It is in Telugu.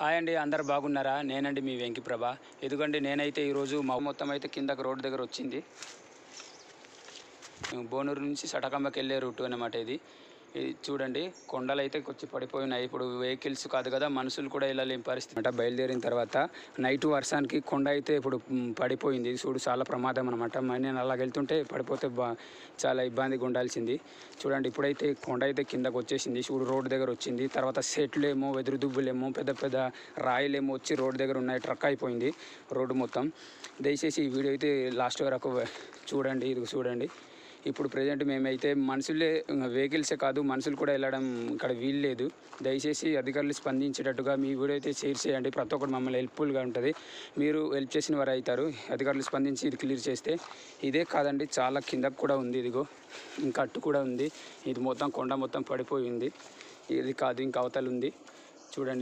హాయ్ అండి, అందరు బాగున్నారా? నేనండి మీ వెంకి ప్రభ. ఎందుకంటే నేనైతే ఈరోజు మొత్తం అయితే కిందకు రోడ్డు దగ్గర వచ్చింది. బోనూరు నుంచి సటకంబకి వెళ్ళే రూట్ అనమాట ఇది. చూడండి, కొండలు అయితే వచ్చి పడిపోయినాయి. ఇప్పుడు వెహికల్స్ కాదు కదా, మనుషులు కూడా వెళ్ళలేని పరిస్థితి అనమాట. బయలుదేరిన తర్వాత నైట్ వర్షానికి కొండ అయితే ఇప్పుడు పడిపోయింది. చూడు, చాలా ప్రమాదం అనమాట. నేను అలా వెళ్తుంటే పడిపోతే చాలా ఇబ్బందిగా ఉండాల్సింది. చూడండి, ఇప్పుడైతే కొండ అయితే కిందకు వచ్చేసింది. చూడు, రోడ్డు దగ్గర వచ్చింది. తర్వాత సెట్లేమో, వెదురు దుబ్బులేమో, పెద్ద పెద్ద రాయిలేమో వచ్చి రోడ్డు దగ్గర ఉన్నాయి. ట్రక్ అయిపోయింది రోడ్డు మొత్తం. దయచేసి ఈ వీడియో అయితే లాస్ట్ వరకు చూడండి. ఇది చూడండి. ఇప్పుడు ప్రజెంట్ మేమైతే మనుషులే, వెహికల్సే కాదు మనుషులు కూడా వెళ్ళడం ఇక్కడ వీల్లేదు. దయచేసి అధికారులు స్పందించేటట్టుగా మీ వీడియో అయితే షేర్ చేయండి. ప్రతి ఒక్కరు మమ్మల్ని హెల్ప్ఫుల్గా ఉంటుంది. మీరు హెల్ప్ చేసిన వారు అవుతారు. అధికారులు స్పందించి ఇది క్లియర్ చేస్తే. ఇదే కాదండి, చాలా కిందకు కూడా ఉంది. ఇదిగో ఇంకా అట్టు కూడా ఉంది. ఇది మొత్తం కొండ మొత్తం పడిపోయింది. ఇది కాదు, ఇంకా అవతల ఉంది చూడండి.